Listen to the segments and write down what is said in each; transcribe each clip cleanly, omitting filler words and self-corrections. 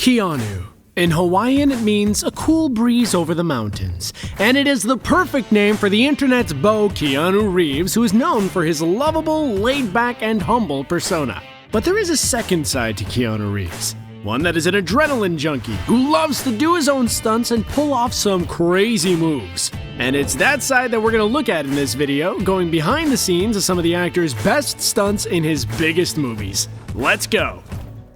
Keanu. In Hawaiian, it means a cool breeze over the mountains. And it is the perfect name for the internet's beau Keanu Reeves, who is known for his lovable, laid-back, and humble persona. But there is a second side to Keanu Reeves. One that is an adrenaline junkie who loves to do his own stunts and pull off some crazy moves. And it's that side that we're going to look at in this video, going behind the scenes of some of the actor's best stunts in his biggest movies. Let's go!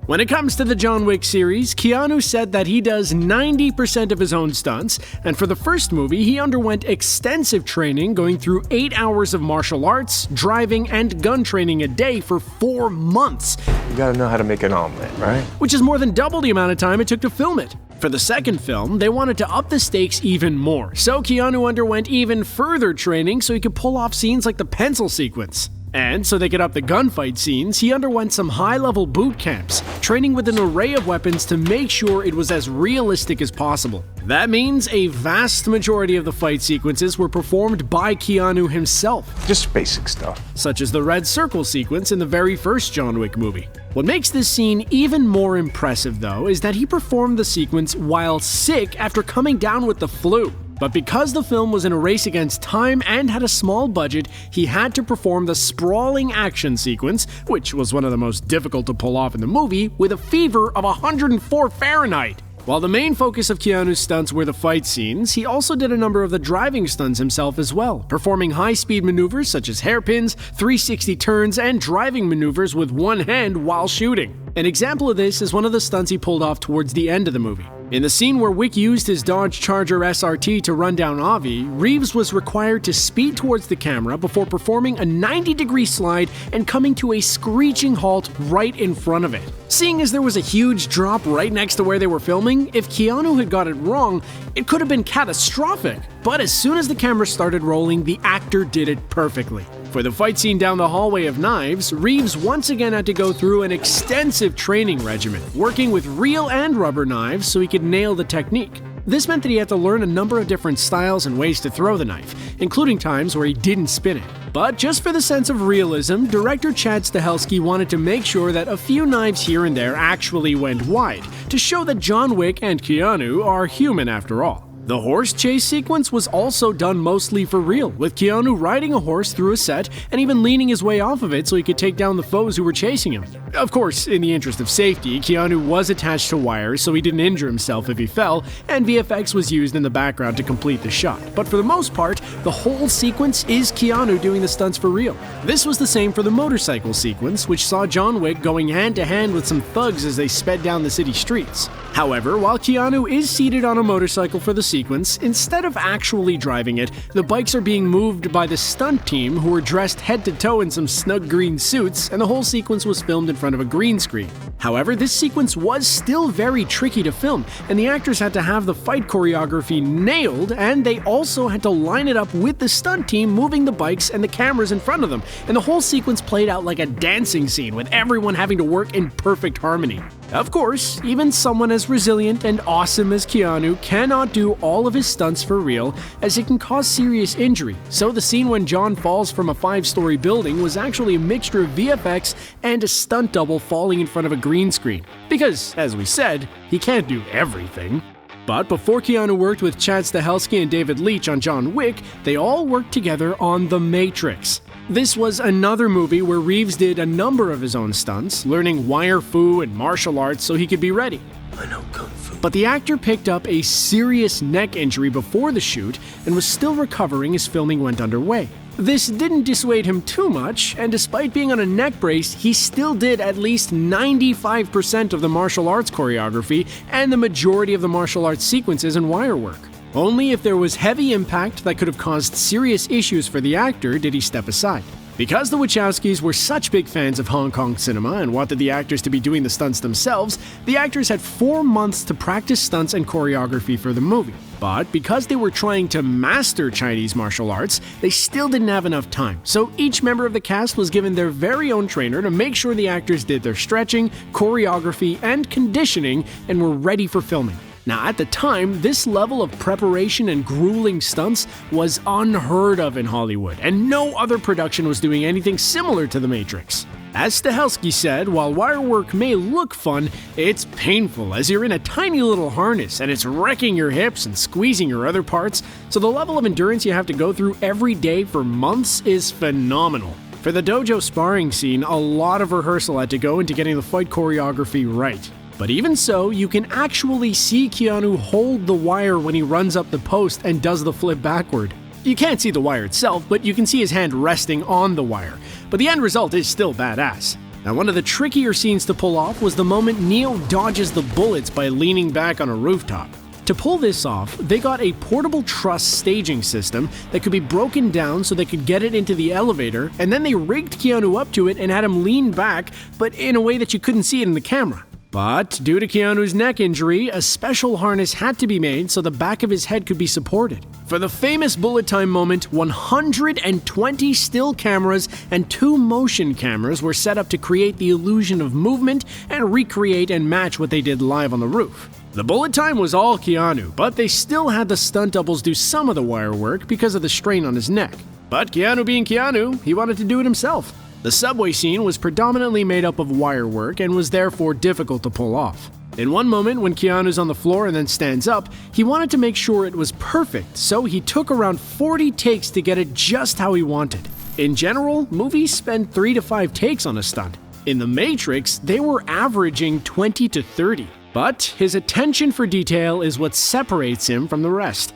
When it comes to the John Wick series, Keanu said that he does 90% of his own stunts, and for the first movie, he underwent extensive training, going through 8 hours of martial arts, driving, and gun training a day for 4 months. You gotta know how to make an omelet, right? Which is more than double the amount of time it took to film it. For the second film, they wanted to up the stakes even more, so Keanu underwent even further training so he could pull off scenes like the pencil sequence. And so they could up the gunfight scenes, he underwent some high-level boot camps, training with an array of weapons to make sure it was as realistic as possible. That means a vast majority of the fight sequences were performed by Keanu himself. Just basic stuff. Such as the red circle sequence in the very first John Wick movie. What makes this scene even more impressive, though, is that he performed the sequence while sick after coming down with the flu. But because the film was in a race against time and had a small budget, he had to perform the sprawling action sequence, which was one of the most difficult to pull off in the movie, with a fever of 104 Fahrenheit. While the main focus of Keanu's stunts were the fight scenes, he also did a number of the driving stunts himself as well, performing high-speed maneuvers such as hairpins, 360 turns, and driving maneuvers with one hand while shooting. An example of this is one of the stunts he pulled off towards the end of the movie. In the scene where Wick used his Dodge Charger SRT to run down Avi, Reeves was required to speed towards the camera before performing a 90-degree slide and coming to a screeching halt right in front of it. Seeing as there was a huge drop right next to where they were filming, if Keanu had got it wrong, it could have been catastrophic. But as soon as the camera started rolling, the actor did it perfectly. For the fight scene down the hallway of knives, Reeves once again had to go through an extensive training regimen, working with real and rubber knives so he could nail the technique. This meant that he had to learn a number of different styles and ways to throw the knife, including times where he didn't spin it. But just for the sense of realism, director Chad Stahelski wanted to make sure that a few knives here and there actually went wide, to show that John Wick and Keanu are human after all. The horse chase sequence was also done mostly for real, with Keanu riding a horse through a set and even leaning his way off of it so he could take down the foes who were chasing him. Of course, in the interest of safety, Keanu was attached to wires so he didn't injure himself if he fell, and VFX was used in the background to complete the shot. But for the most part, the whole sequence is Keanu doing the stunts for real. This was the same for the motorcycle sequence, which saw John Wick going hand-to-hand with some thugs as they sped down the city streets. However, while Keanu is seated on a motorcycle for the sequence, instead of actually driving it, the bikes are being moved by the stunt team who were dressed head to toe in some snug green suits, and the whole sequence was filmed in front of a green screen. However, this sequence was still very tricky to film, and the actors had to have the fight choreography nailed, and they also had to line it up with the stunt team moving the bikes and the cameras in front of them, and the whole sequence played out like a dancing scene with everyone having to work in perfect harmony. Of course, even someone as resilient and awesome as Keanu cannot do all of his stunts for real, as it can cause serious injury, so the scene when John falls from a 5-story building was actually a mixture of VFX and a stunt double falling in front of a green screen. Because, as we said, he can't do everything. But before Keanu worked with Chad Stahelski and David Leitch on John Wick, they all worked together on The Matrix. This was another movie where Reeves did a number of his own stunts, learning wire fu and martial arts so he could be ready. I know kung fu. But the actor picked up a serious neck injury before the shoot and was still recovering as filming went underway. This didn't dissuade him too much, and despite being on a neck brace, he still did at least 95% of the martial arts choreography and the majority of the martial arts sequences and wire work. Only if there was heavy impact that could have caused serious issues for the actor did he step aside. Because the Wachowskis were such big fans of Hong Kong cinema and wanted the actors to be doing the stunts themselves, the actors had 4 months to practice stunts and choreography for the movie. But because they were trying to master Chinese martial arts, they still didn't have enough time, so each member of the cast was given their very own trainer to make sure the actors did their stretching, choreography, and conditioning and were ready for filming. Now, at the time, this level of preparation and grueling stunts was unheard of in Hollywood, and no other production was doing anything similar to The Matrix. As Stahelski said, while wire work may look fun, it's painful as you're in a tiny little harness and it's wrecking your hips and squeezing your other parts, so the level of endurance you have to go through every day for months is phenomenal. For the dojo sparring scene, a lot of rehearsal had to go into getting the fight choreography right. But even so, you can actually see Keanu hold the wire when he runs up the post and does the flip backward. You can't see the wire itself, but you can see his hand resting on the wire. But the end result is still badass. Now, one of the trickier scenes to pull off was the moment Neo dodges the bullets by leaning back on a rooftop. To pull this off, they got a portable truss staging system that could be broken down so they could get it into the elevator, and then they rigged Keanu up to it and had him lean back, but in a way that you couldn't see it in the camera. But due to Keanu's neck injury, a special harness had to be made so the back of his head could be supported. For the famous bullet time moment, 120 still cameras and 2 motion cameras were set up to create the illusion of movement and recreate and match what they did live on the roof. The bullet time was all Keanu, but they still had the stunt doubles do some of the wire work because of the strain on his neck. But Keanu being Keanu, he wanted to do it himself. The subway scene was predominantly made up of wire work and was therefore difficult to pull off. In one moment, when Keanu's on the floor and then stands up, he wanted to make sure it was perfect, so he took around 40 takes to get it just how he wanted. In general, movies spend 3 to 5 takes on a stunt. In The Matrix, they were averaging 20 to 30. But his attention for detail is what separates him from the rest.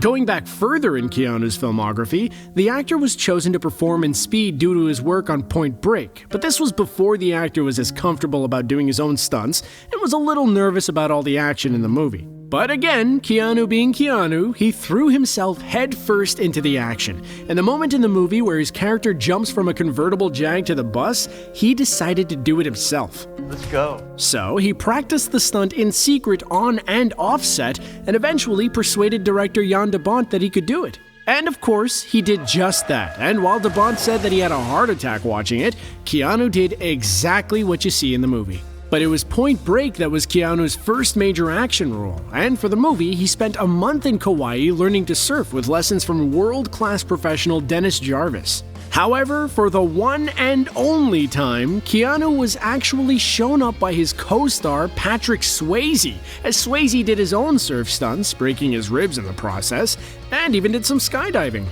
Going back further in Keanu's filmography, the actor was chosen to perform in Speed due to his work on Point Break, but this was before the actor was as comfortable about doing his own stunts and was a little nervous about all the action in the movie. But again, Keanu being Keanu, he threw himself headfirst into the action, and the moment in the movie where his character jumps from a convertible Jag to the bus, he decided to do it himself. Let's go. So he practiced the stunt in secret on and off set, and eventually persuaded director Jan de Bont that he could do it. And of course, he did just that, and while de Bont said that he had a heart attack watching it, Keanu did exactly what you see in the movie. But it was Point Break that was Keanu's first major action role, and for the movie, he spent a month in Kauai learning to surf with lessons from world-class professional Dennis Jarvis. However, for the one and only time, Keanu was actually shown up by his co-star Patrick Swayze, as Swayze did his own surf stunts, breaking his ribs in the process, and even did some skydiving.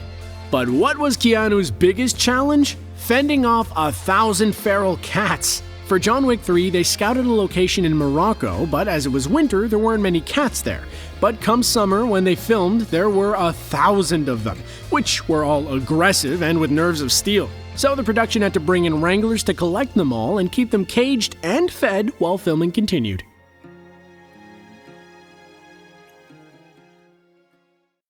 But what was Keanu's biggest challenge? Fending off 1,000 feral cats. For John Wick 3, they scouted a location in Morocco, but as it was winter, there weren't many cats there. But come summer, when they filmed, there were 1,000 of them, which were all aggressive and with nerves of steel. So the production had to bring in wranglers to collect them all and keep them caged and fed while filming continued.